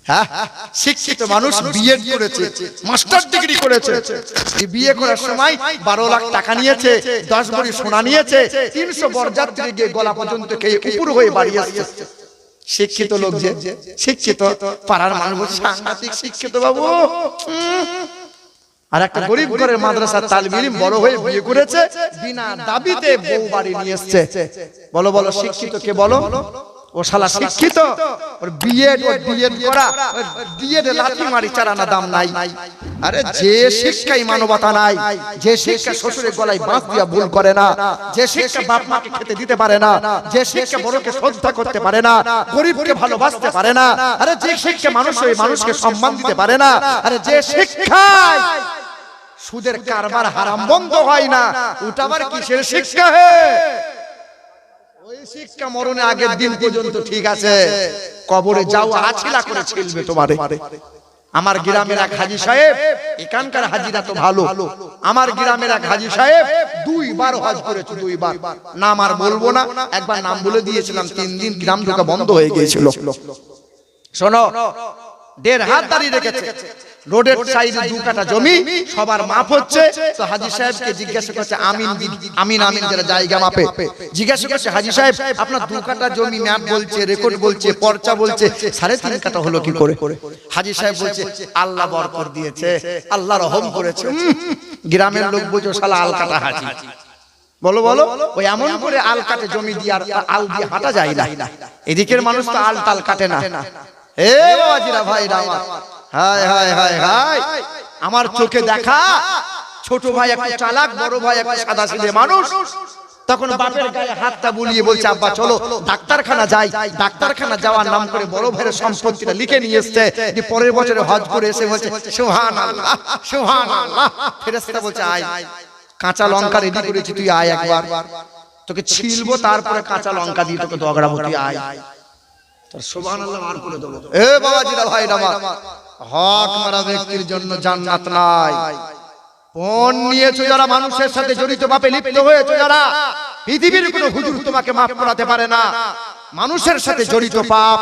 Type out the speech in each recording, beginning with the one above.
হ্যাঁ, শিক্ষিত মানুষ বিএড করেছে, মাস্টার ডিগ্রি করেছে, বিয়ে করার সময় 12 লাখ টাকা নিয়েছে, 10 ভরি সোনা নিয়েছে, 300 বরযাত্রী গিয়ে গলা পর্যন্ত খেয়ে উপর হয়ে বাড়ি আসছে। শিক্ষিত লোক, যে শিক্ষিত পাড়ার মানুষ সাংঘাতিক শিক্ষিত বাবু। আর একটা গরিব ঘরের মাদ্রাসার তালিম ইলম বড় হয়ে বিয়ে করেছে, বিনা দাবিতে বউ বাড়ি নিয়ে এসেছে। বলো বলো, শিক্ষিত কে বলো? ও শালা শিক্ষিত, ওর বিএড করা, বিএড লাঠি মারি চারানা দাম নাই। আরে যে শিক্ষাই মানবতা নাই, যে শিক্ষা শ্বশুরের গলায় বাঁশ দিয়া ভুল করে না, যে শিক্ষা বাপ মাকে খেতে দিতে পারে না, যে শিক্ষা বড়কে শ্রদ্ধা করতে পারে না, গরিবকে ভালোবাসতে পারে না, আরে যে শিক্ষা মানুষকে সম্মান দিতে পারে না, আরে যে শিক্ষায় সুদের কারবার হারাম বন্ধ হয় না, ওটা আবার কিসের শিক্ষা? হে, ওই শিক্ষা মরণে আগের দিন পর্যন্ত ঠিক আছে, কবরে যাও আছিলা করে ছিলবে তোমারে। আমার গ্রামের এক হাজী সাহেব, এখানকার হাজীরা তো ভালো, আমার গ্রামের এক হাজী সাহেব 2 বার হজ করেছে, 2 বার। নাম আর বলবো না, একবার নাম বলে দিয়েছিলাম, 3 দিন গ্রাম ঢোকা বন্ধ হয়ে গিয়েছিল। শোনো, 1.5 হাত দাঁড়িয়ে রেখেছে, রোডের সাইডে 2 কাঠা জমি, সবার মাপ হচ্ছে। তো হাজী সাহেবকে জিজ্ঞাসা করছে, আমিন যারা জায়গা মাপে, জিজ্ঞাসা করছে, হাজী সাহেব আপনার 2 কাঠা জমি ম্যাপ বলছে, রেকর্ড বলছে, পর্চা বলছে, 3.5 কাঠা হলো কি করে? হাজী সাহেব বলছে, আল্লাহ বরকত দিয়েছে, আল্লাহ রহম করেছে। গ্রামের লোক বলছে, শালা আল কাটা হাজী। বলো বলো, ওই এমন করে আল কাটে জমি দিয়ে, আর আল দিয়ে হাঁটা যায় না। এদিকের মানুষ তো আল টাল কাটে না। এ বাবাজিরা, ভাইরা আমার, হায় হায় হায় হায়, আমার চোখে দেখা ছোট ভাই একটু চালাক, বড় ভাই একটু সাদাসিধে মানুষ। তখন বাপের গায়ে হাতটা বুলিয়ে বলছে, আব্বা চলো ডাক্তারখানা যাই। ডাক্তারখানা যাওয়ার নাম করে বড় ভাইয়ের সম্পত্তিটা লিখে নিয়ে এসছে, যে পরের বছরে হজ করে এসে বলছে, সুবহানাল্লাহ সুবহানাল্লাহ। ফেরেশতা বলছে, আয়, কাঁচা লঙ্কা রেডি করেছি, তুই আয় একবার, তোকে ছিলবো, তারপরে কাঁচা লঙ্কা দিয়ে তোকে দগড়াবো, তুই আয়। সুবহানাল্লাহ আর করে দেব। এ বাবাজিরা, ভাইরা আমার, হক মারা ব্যক্তির জন্য জান্নাত নাই। পণ নিয়েছো যারা, মানুষের সাথে জড়িত, পাপে লিপ্ত হয়েছো যারা, পৃথিবীর কোনো হুজুর তোমাকে মাফ করাতে পারে না। মানুষের সাথে জড়িত পাপ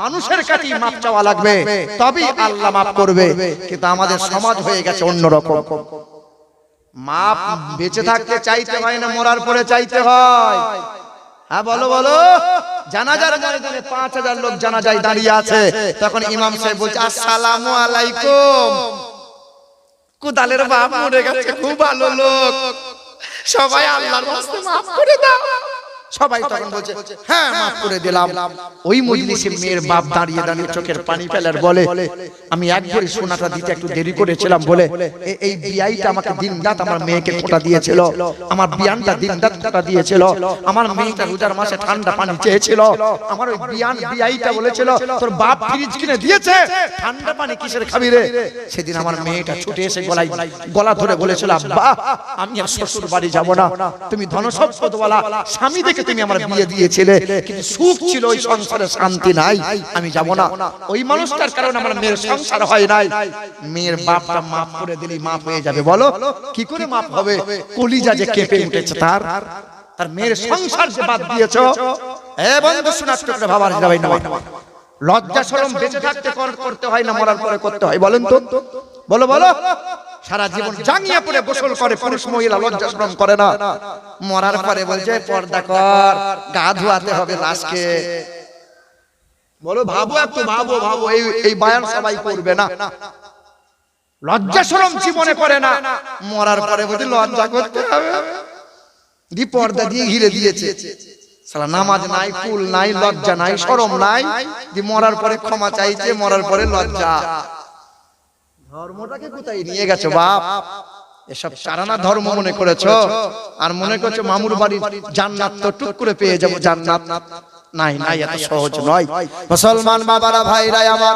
মানুষের কাছেই মাফ চাওয়া লাগবে, তবেই আল্লাহ মাফ করবে। কিন্তু আমাদের সমাজ হয়ে গেছে অন্যরকম। মাপ বেঁচে থাকতে চাইতে হয় না, মরার পরে চাইতে হয়। হ্যাঁ বলো বলো, জানাজার ময়দানে 5000 লোক জানাজায় দাঁড়িয়ে আছে, তখন ইমাম সাহেব বলছে, আসসালামু আলাইকুম। কোদালের বাপ মরে গেছে, খুব ভালো লোক, সবাই আল্লাহর রাস্তে মাফ করে দাও। সবাই তখন বলছে, হ্যাঁ মাফ করে দিলাম। ওই মজলিসে মেয়ের বাপ দাঁড়িয়ে দাঁড়িয়ে চোখের পানি ফেলার বলে, আমি এক ভরি সোনাটা দিতে একটু দেরি করেছিলাম বলে এই বিয়াইটা আমাকে দিনরাত আমার মেয়েকে খোঁটা দিয়েছিল, আমার বিয়ানটা দিনরাত খোঁটা দিয়েছিল, আমার মেয়েটা রোজার মাসে ঠান্ডা পানি চেয়েছিল, আমার ওই বিয়াইটা বলেছিল, তোর বাপ ফ্রিজ কিনে দিয়েছে, ঠান্ডা পানি কিসের খাবি রে? সেদিন আমার মেয়েটা ছুটে এসে গলা ধরে বলেছিল, আব্বা আমি আর শ্বশুর বাড়ি যাব না, তুমি ধনসম্পদওয়ালা স্বামী দেখে তুমি আমার বিয়ে দিয়েছিলে, কিন্তু সুখ ছিল ওই সংসারে, শান্তি নাই, আমি যাব না। ওই মানুষটার কারণে আমার মেয়ের সংসার হয় নাই। মেয়ের বাপটা মাফ করে দিলেই মাফ হয়ে যাবে। বলো কি করে মাফ হবে? কলিজা যে কেঁপে উঠেছে তার মেয়ের সংসার যে বাদ দিয়েছো। এ বন্ধু শোনাচ্ছ করে ভাবার যাবে না, লজ্জা শরম বেঁচে থাকতে করতে হয় না, মরার পরে করতে হয়? বলেন তো, বলো বলো। সারা জীবন জাঙ্গিয়া পরে গোসল করে পুরুষ মহিলা, লজ্জা শরম করে না, মরার পরে বলছে পর্দা কর, গা ধোয়াতে হবে লাশকে। বলো ভাবো একটু, ভাবো ভাবো, এই বয়ান সবাই করবে না। লজ্জা শরম জীবনে করে না, মরার পরে বলছে লজ্জা করতে হবে, দি পর্দা দিয়ে ঘিরে দিয়েছে। সালা নামাজ নাই, কুল নাই, লজ্জা নাই, শরম নাই, দি মরার পরে ক্ষমা চাইছে, মরার পরে লজ্জা। ধর্মটাকে কোথায় নিয়ে গেছো বাপ? এসব সারানা ধর্ম মনে করেছো, আর মনে করছো মামুর বাড়ির জান্নাত তো টুক করে পেয়ে যাবো। জান্নাত নাই, নাই, এত সহজ নয়। মুসলমান বাবারা, ভাইরা আমার,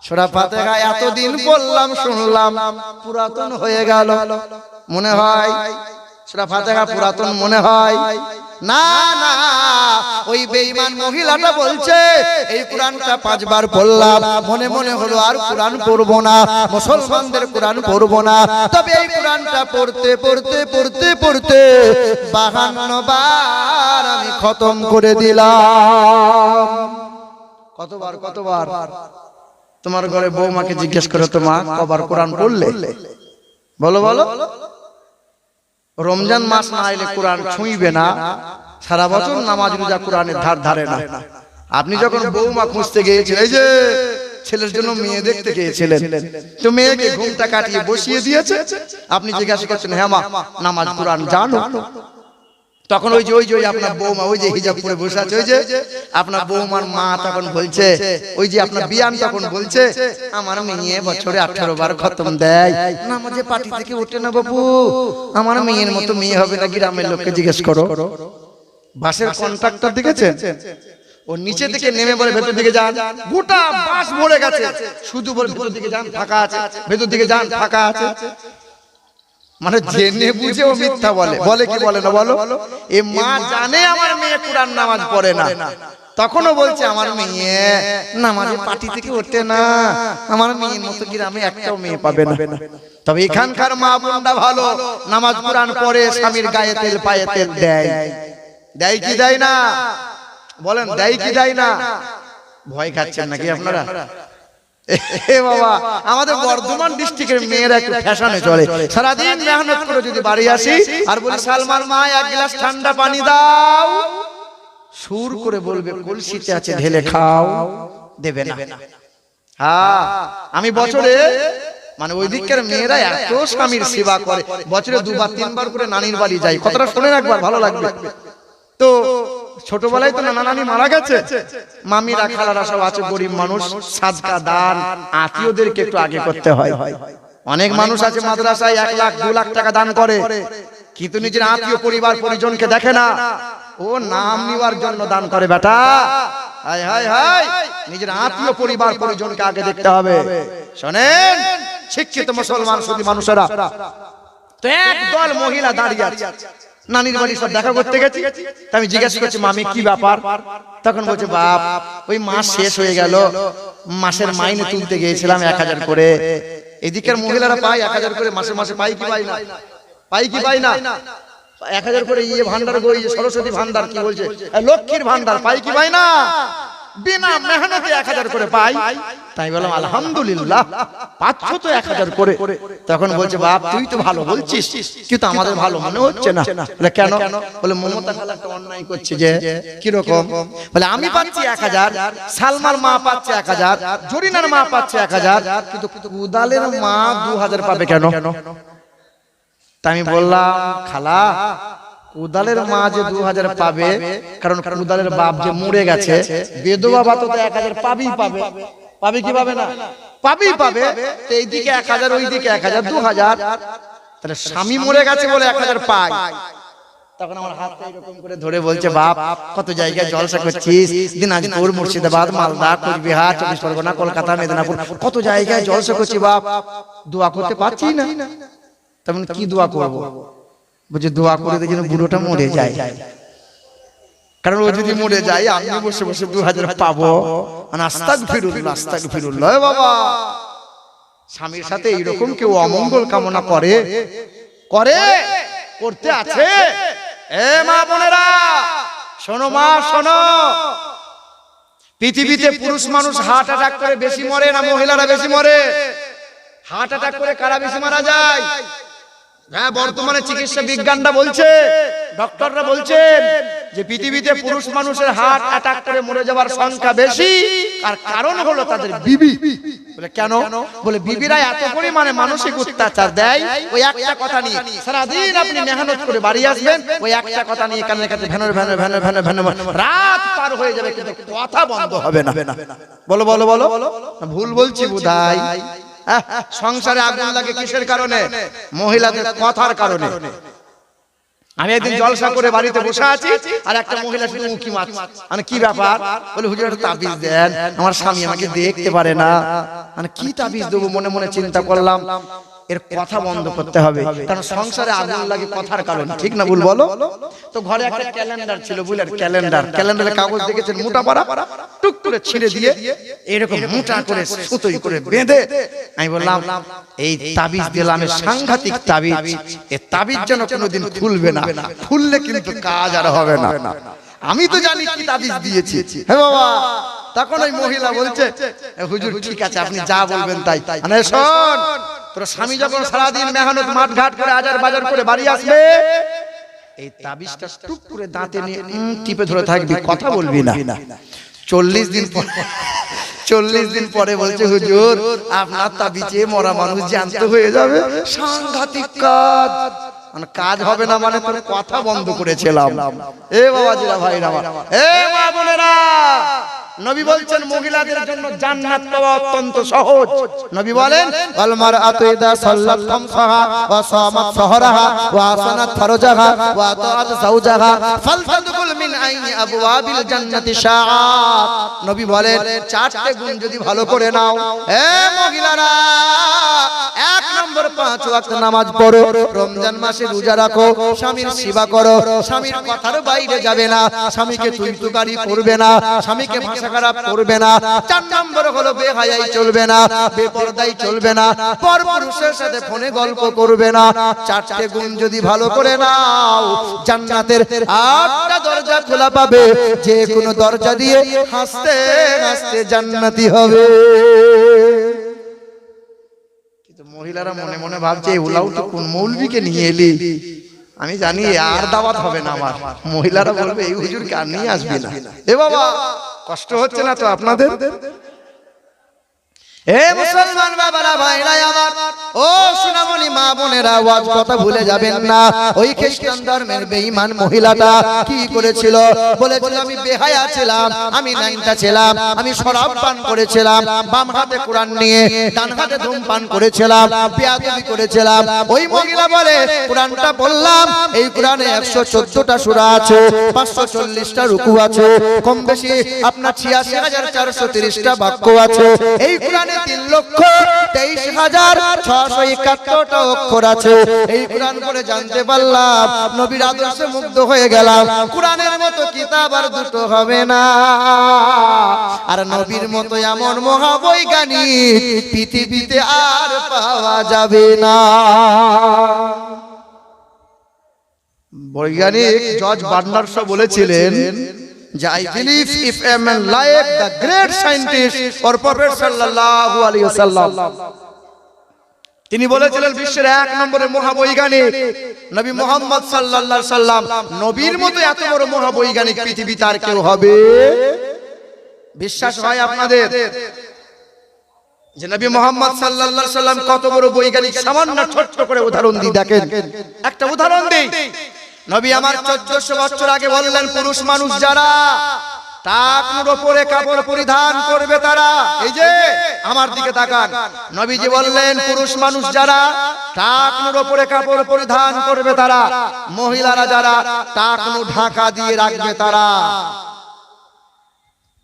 সূরা ফাতিহা এতদিন পড়লাম শুনলাম পুরাতন হয়ে গেল মনে হয়, সূরা ফাতিহা পুরাতন মনে হয় না। না, ওই বেঈমান মহিলাটা বলছে এই কোরআনটা 5 বার পড়লাম, মনে মনে হলো আর কোরআন পড়বো না, মুসলমানদের কোরআন পড়বো না। তবে এই কোরআনটা পড়তে পড়তে পড়তে পড়তে 52 বার আমি খতম করে দিলাম। কতবার কতবার? তোমার ঘরে বৌমাকে জিজ্ঞেস করো তো, মা কবার কোরআন পড়লে? বলো বলো। রমজান মাস না এলে কোরআন ছুঁইবে না, সারা বছর নামাজ রোজা কোরআনের ধার ধারে না। আপনি যখন বৌমা খুঁজতে গিয়েছিলেন, এই যে ছেলের জন্য মেয়ে দেখতে গিয়েছিলেন, তো মেয়েকে ঘুমটা কাটিয়ে বসিয়ে দিয়েছে, আপনি জিজ্ঞাসা করছেন হ্যাঁ মা নামাজ কোরআন জানো? তখন ওই যে আপনার বৌমা ওই যে হিজাব পরে বসে আছে, ওই যে আপনার বৌমার মা তখন বলছে, ওই যে আপনার বিয়ান তখন বলছে আমার মেয়ে বছরে 18 বার খতম দেয়, নামাজে পাটি থেকে ওঠে না বাবু, আমার মেয়ের মতো মেয়ে হবে না। গ্রামের লোককে জিজ্ঞেস করো। বাসের কন্ট্রাক্টর দেখেছেন, ও নিচে থেকে নেমে বলে ভেতর দিকে যান, গোটা বাস ভরে গেছে, শুধু বলে ভেতর দিকে যান ফাঁকা আছে, ভেতর দিকে যান ফাঁকা আছে। মানে জেনে বুঝে ও মিথ্যা বলে। বলে কি বলে না বলো? এ মা জানে আমার মেয়ে কোরআন নামাজ পড়ে না, তখনও বলছে আমার মেয়ে নামাজে পাটি থেকে ওঠে না, আমার মেয়ের মতো গ্রামে একটাও মেয়ে পাবে না। তবে এখানকার মা বোনরা ভালো, নামাজ কোরআন পড়ে, স্বামীর গায়ে তেল পায়ে তেল দেয়। দেয় কি দেয় না বলেন? দেয় কি দেয় না? ভয় খাচ্ছেন নাকি আপনারা? এ বাবা, আমাদের বর্ধমান ডিস্ট্রিক্টের মেয়েরা একটু ফ্যাশনে চলে, সারাদিন মেহনত করে যদি বাড়ি আসি আর বলি সালমান মা 1 গ্লাস ঠান্ডা পানি দাও, সুর করে বলবে কলসিতে আছে ঢেলে খাও, দেবে না। হ্যাঁ, আমি বছরে মানে ওই দিককার মেয়েরা এত স্বামীর সেবা করে, বছরে 2 বার 3 বার করে নানির বাড়ি যায়। কথাটা শুনে একবার ভালো লাগবে। তো ছোটবেলায় তো নানা নানি মারা গেছে, মামিরা খালারা সব আছে, গরিব মানুষ, সাদকা দান আত্মীয়দেরকে একটু আগে করতে হয়। অনেক মানুষ আছে মাদ্রাসায় 1 লাখ 2 লাখ টাকা দান করে, কিন্তু নিজের আত্মীয় পরিবার পরিজনকে দেখে না, ও নাম নিবার জন্য দান করে। বেটা হায় হায় হায়, নিজের আত্মীয় পরিবার পরিজনকে আগে দেখতে হবে। শোনেন শিক্ষিত মুসলমান সুধী মানুষেরা, তো একদল মহিলা দাঁড়িয়ে আছে, নানির বাড়ি সব দেখা করতে গেছি। আমি জিজ্ঞাসা করছি মামি কি ব্যাপার? তখন বলছে বাপ ওই মাস শেষ হয়ে গেল, মাসের মাইনে তুলতে গিয়েছিলাম 1000 করে। এদিকের মহিলারা পায় 1000 করে মাসে মাসে, পাই কি পাই না? পাই কি পাই না? 1000 করে ইয়ে ভান্ডার গো, ইয়ে সরস্বতী ভান্ডার কি বলছে, লক্ষ্মীর ভান্ডার, পাই কি পাই না? বিনা মেহনতে 1000 করে পাই। তাই বললাম আলহামদুলিল্লাহ, পাচ্ছ তো 1000 করে। তখন বলছে বাপ তুই তো ভালো বলছিস, কিন্তু আমাদের ভালো মনে হচ্ছে না। বলে কেন? বলে মমতা খালা একটা অন্যায় করছে। যে কি রকম? বলে আমি পাচ্ছি 1000, সালমার মা পাচ্ছে 1000, জরিনার মা পাচ্ছে 1000, কিন্তু কুদালের মা 2000 পাবে কেন? তাই আমি বললাম খালা কুদালের মা যে 2000 পাবে, কারণ কুদালের বাপ যে মরে গেছে, বেদবা বাবা তো 1000 পাবেই পাবে। পাবে কি পাবে না? পাবেই পাবে। তো এইদিকে 1000, ওইদিকে 1000, 2000, তাহলে স্বামী মরে গেছে বলে 1000 পায়। তখন আমার হাতটা এরকম করে ধরে বলছে বাপ কত জায়গায় জলসা করছিস, দিনাজপুর, মুর্শিদাবাদ, মালদা, কোচবিহার, 24 পরগনা, কলকাতা, মেদিনীপুর, কত জায়গায় জলসা করছি বাপ, দোয়া করতে পারছি না। তেমন কি দোয়া করব? বলছে দোয়া করে দিয়ে যেন বুড়োটা মরে যায়, কারণ ও যদি মরে যায় আমি বসে বসে 2000 পাবো। আস্তাগফিরুল্লাহ আস্তাগফিরুল্লাহ। বাবা স্বামীর সাথে এইরকম কেউ অমঙ্গল কামনা করে? করতে আছে? এ মা বোনেরা শোনো, মা শোনো, পৃথিবীতে পুরুষ মানুষ হার্ট অ্যাটাক করে বেশি মরে না মহিলারা বেশি মরে? হার্ট অ্যাটাক করে কারা বেশি মারা যায়? হ্যাঁ, বর্তমানে চিকিৎসা বিজ্ঞানটা বলছে, ডক্টররা বলছেন যে পৃথিবীতে পুরুষ মানুষের হার্ট অ্যাটাক করে মরে যাওয়ার সংখ্যা বেশি, আর কারণ হলো তাদের বিবি। বলে কেন? বলে বিবিরা এত পরিমাণে মানসিক অত্যাচার দেয়, ওই একটা কথা নিয়ে সারাদিন আপনি মেহনত করে বাড়ি আসবেন, ওই একটা কথা নিয়ে কানের কাছে ভ্যানর ভ্যানর ভ্যানর ভ্যানর ভ্যানর রাত পার হয়ে যাবে, কিন্তু কথা বন্ধ হবে না। বলো বলো বলো, ভুল বলছি বোধহয়? সংসারে আগুন লাগে কিসের কারণে? মহিলাদের কথার কারণে। আমি একদিন জলসা করে বাড়িতে বসে আছি, আর একটা মহিলা শুধু উঁকি মারছে। মানে কি ব্যাপার? বলে হুজুর একটা তাবিজ দেন, আমার স্বামী আমাকে দেখতে পারে না। মানে কি তাবিজ দেবো মনে মনে চিন্তা করলাম, এর কথা বন্ধ করতে হবে, কারণ সংসারে আগুন লাগে কথার কারণে, ঠিক না ভুল বলো? তো ঘরে একটা ক্যালেন্ডার ছিল, বুঝলেন, ক্যালেন্ডারে কাগজ দেখেছেন মোটা পারা, টুক করে ছিঁড়ে দিয়ে এরকম মোটা করে সুতোই করে বেঁধে আমি বললাম এই তাবিজ দিলাম, সাংঘাতিক তাবিজ, এই তাবিজ যেন কোনোদিন খুলবে না, খুললে কিন্তু কাজ আর হবে না। আমি তো জানি কি তাবিজ দিয়েছি। হে বাবা, তখন ওই মহিলা বলছে হুজুর ঠিক আছে আপনি যা বলবেন তাই। মানে শোন, তোর স্বামী যখন সারাদিন মেহনত মাঠ ঘাট করে আজার বাজার করে বাড়ি আসবে, এই তাবিজটা টুক করে দাঁতে নিয়ে টিপে ধরে থাকবি, কথা বলবি না। 40 দিন পরে বলছে হুজুর আপনার তাবিজে মরা মানুষ জ্যান্ত হয়ে যাবে, সাংঘাতিক কাজ। মানে কাজ হবে না মানে তোর কথা বন্ধ করেছিলাম। এ বাবাজিরা ভাইরা, এ মা বোনেরা, নবী বলছেন মহিলাদের জন্য জান্নাত পাওয়া অত্যন্ত সহজ। নবী বলেন আল মারআতু ইযা সাল্লাত খামসাহা ওয়া সামাত সাহরাহা ওয়া আসানাত ফারজাহা ওয়া আতাআত যাওজাহা ফালতাদখুল মিন আইনি আবওয়াবিল জান্নাতি শাআত। নবী বলেন চারটি গুণ যদি ভালো করে নাও, এ মহিলারা, 1 নম্বর 5 ওয়াক্ত নামাজ পড়ো, রমজান মাসে রোজা রাখো, স্বামীর সেবা করো, স্বামীর কথার বাইরে যাবে না, স্বামীকে তুই-তুকারি করবে না, স্বামীকে ভাষা খারাপ করবে না। 4 নম্বর হলো বেহায়াই চলবে না, বেপরদাই চলবে না, পরপুরুষের সাথে ফোনে গল্প করবে না। 4টে গুণ যদি ভালো করে নাও, জান্নাতের 8টা দরজা খোলা পাবে, যে কোনো দরজা দিয়ে হাসতে হাসতে জান্নাতি হবে। কিন্তু মহিলারা মনে মনে ভাবছে উলাউ তো কোন মৌলবীকে নিয়ে এলি, আমি জানি আর দাওয়াত হবে না আমার। মহিলারা বলবে এই হুজুরকে আর নিয়ে আসবি না। এ বাবা, কষ্ট হচ্ছে না তো আপনাদের? এ মুসলমান বাবারা, ভাইরা আমার, ও সোনামণি মা বোনেরা, ওয়াজ কথা ভুলে যাবেন না। ওই খ্রিস্টান ধর্মের বেঈমান মহিলাটা কি করেছিল? বলেছিল আমি বেহায়া ছিলাম, আমি নাইনটা ছিলাম, আমি শরাব পান করেছিলাম, বাম হাতে কোরআন নিয়ে ডান হাতে ধূমপান করেছিলাম, বেয়াদবি করেছিলাম। ওই মহিলা বলে কোরআনটা বললাম, এই কোরআনে 114টা সূরা আছে, 540টা রুকু আছে, কম বেশি আপনার 86,430টা বাক্য আছে। এই কোরআনে 3,23,671টা অক্ষর আছে। এই কোরআন পড়ে জানতে পারলাম, নবীর আদর্শে মুগ্ধ হয়ে গেলাম। কোরআনের মতো কিতাব আর দুটো হবে না, আর নবীর মতো এমন মহাবৈজ্ঞানিক পৃথিবীতে আর পাওয়া যাবে না। বৈজ্ঞানিক জর্জ বার্নার্ড শ বলেছিলেন যে I believe if a man like the great scientist or Prophet sallallahu alaihi wasallam, তিনি বলেছিলেন বিশ্বের 1 নম্বরের মহাবৈজ্ঞানিক নবী মুহাম্মদ সাল্লাল্লাহু আলাইহি সাল্লাম, নবীর মতো এত বড় মহাবৈজ্ঞানিক পৃথিবীতে আর কেউ হবে? বিশ্বাস হয় আপনাদের যে নবী মুহাম্মদ সাল্লাল্লাহু আলাইহি সাল্লাম কত বড় বৈজ্ঞানিক? সামান্য ছোট্ট করে উদাহরণ দিই, দেখেন, একটা উদাহরণ দিই। নবী আমার 1400 বছর আগে বললেন পুরুষ মানুষ যারা টাকনুর উপরে কাপড় পরিধান করবে তারা, এই যে আমার দিকে তাকান, নবীজি বললেন পুরুষ মানুষ যারা টাকনুর উপরে কাপড় পরিধান করবে তারা, মহিলারা যারা টাকনু ঢাকা দিয়ে রাখবে তারা।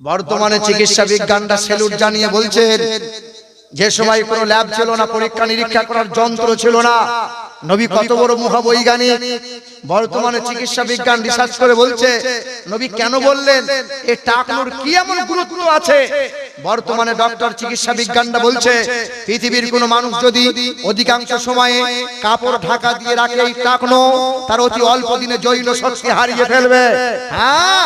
বর্তমানে চিকিৎসা বিজ্ঞানটা সেলুট জানিয়ে বলছেন, যে সময় কোনো ল্যাব ছিল না, পরীক্ষা নিরীক্ষা করার যন্ত্র ছিল না, নবী কত বড় মহাবৈজ্ঞানিক। বর্তমানে চিকিৎসা বিজ্ঞান রিসার্চ করে বলছে নবী কেন বললেন, এই টাকনুর কি এমন গুরুত্ব আছে। বর্তমানে ডক্টর চিকিৎসা বিজ্ঞানটা বলছে পৃথিবীর কোন মানুষ যদি অধিকাংশ সময়ে কাপড় ঢাকা দিয়ে রাখে এই টাকনু, তার অতি অল্প দিনে জৈন শক্তি হারিয়ে ফেলবে। হ্যাঁ,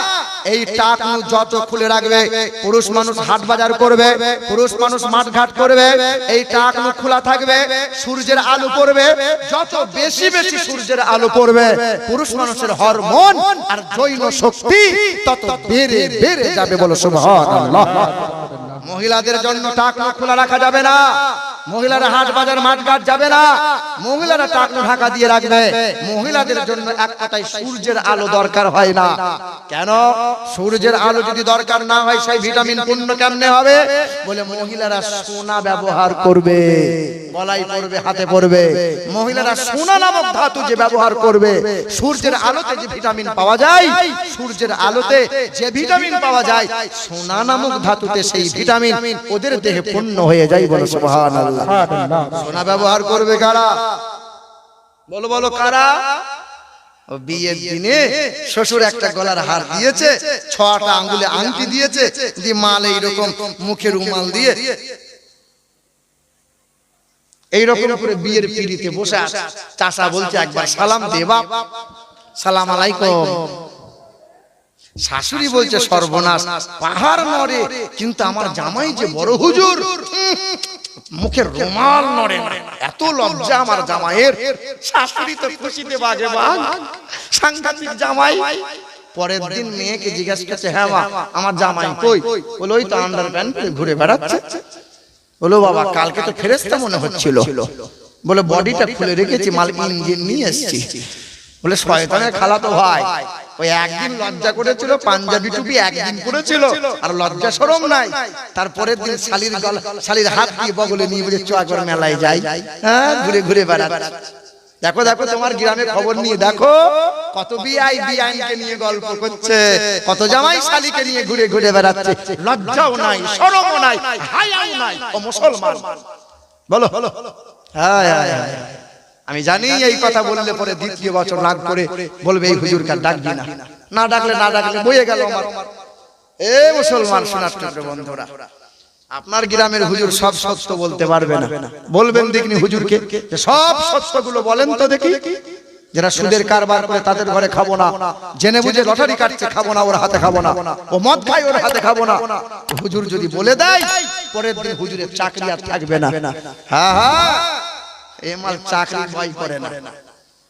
এই টাকনু যত খুলে রাখবে, পুরুষ মানুষ হাট বাজার করবে, পুরুষ মানুষ মাঠ ঘাট করবে, এই টাকনু খোলা থাকবে, সূর্যের আলো পড়বে, যত বেশি বেশি সূর্যের আলো পড়বে পুরুষ মানুষের হরমোন আর জৈন শক্তি তত বেড়ে বেড়ে যাবে। বলো সুবহানাল্লাহ। মহিলাদের জন্য টাকনু খোলা রাখা যাবে না, মহিলারা হাট বাজার মাঠ ঘাট যাবে না, মহিলারা টাকনু ঢাকা দিয়ে রাখবে। মহিলাদের জন্য এক কথায় সূর্যের আলো দরকার হয় না। কেন? সূর্যের আলো যদি দরকার না হয় সেই ভিটামিন পূর্ণ কেমনে হবে? বলে মহিলারা সোনা ব্যবহার করবে। গলায় পড়বে, হাতে পড়বে। মহিলারা সোনা নামক ধাতু যে ব্যবহার করবে, সূর্যের আলোতে যে ভিটামিন পাওয়া যায়, সূর্যের আলোতে যে ভিটামিন পাওয়া যায়, সোনা নামক ধাতুতে সেই ভিটামিন ওদের দেহে পূর্ণ হয়ে যায়। বলো সুবহানাল্লাহ। সোনা ব্যবহার করবে কারা? বলো বলো কারা? বিয়ের দিনে শ্বশুর একটা গলার হার দিয়েছে, 6টা আঙ্গুলে আংটি দিয়েছে, দিয়ে মাল এইরকম মুখে রুমাল দিয়ে এইরকম করে বিয়ের পিড়িতে বসে আছে। চাচা বলছে একবার সালাম দে বাপ। সালাম আলাইকুম। শাশুড়ি বলছে সর্বনাশ, পাহাড় নড়ে কিন্তু আমার জামাই যে বড় হুজুর, মুখের রুমাল নড়ে না, এত লজ্জা আমার জামাইয়ের। শাশুড়ি তো খুশিতে বাজে বাগ, সাংঘাতিক জামাই। পরের দিন মেয়েকে জিজ্ঞাসা করছে, হ্যাঁ মা আমার জামাই কই? বলে ওই তো আন্ডারপ্যান্ট পরে ঘুরে বেড়াচ্ছে। বলো বাবা কালকে তো ফেরেশতা মনে হচ্ছিল। বলে বডিটা খুলে রেখেছি, মাল ইঞ্জিন নিয়ে এসেছি। বলে শয়তানের খালাতো ভাই, ওই একদিন লজ্জা করেছিল, পাঞ্জাবি টুপি একদিন করেছিল, আর লজ্জা শরম নাই। তারপরের দিন শালির হাত দিয়ে বগলে নিয়ে বলে চ একবার মেলায় যাই, হ্যাঁ ঘুরে ঘুরে বেড়াচ্ছে। দেখো দেখো তোমার গ্রামে খবর নিয়ে দেখো, কত বিআই বিআইনকে নিয়ে গল্প করছে, কত জামাই শালিকে নিয়ে ঘুরে ঘুরে বেড়াচ্ছে। লজ্জাও নাই, শরমও নাই, হায়াও নাই। ও মুসলমান বলো, হ্যাঁ হ্যাঁ। আমি জানি এই কথা বললে পরে দ্বিতীয় বছর রাগ করে বলবে এই হুজুরকে ডাকবি না, না ডাকলে বয়ে গেল আমার। এ মুসলমান শোনার বন্ধুরা, আপনার গ্রামের হুজুর সব সত্য বলতে পারবে না। বলবেন দেখনি হুজুরকে সব সত্যগুলো বলেন তো দেখি। যারা সুদের কারবার করে তাদের ঘরে খাবো না, জেনে বুঝে লটারি কাটছে খাবো না, ওর হাতে খাবো না, ও মদ খায় ওর হাতে খাবো না। হুজুর যদি বলে দেয়, পরের দিন হুজুরের চাকরি আর থাকবে না। হ্যাঁ হ্যাঁ, এ মাল চাকরি ভয় করে না।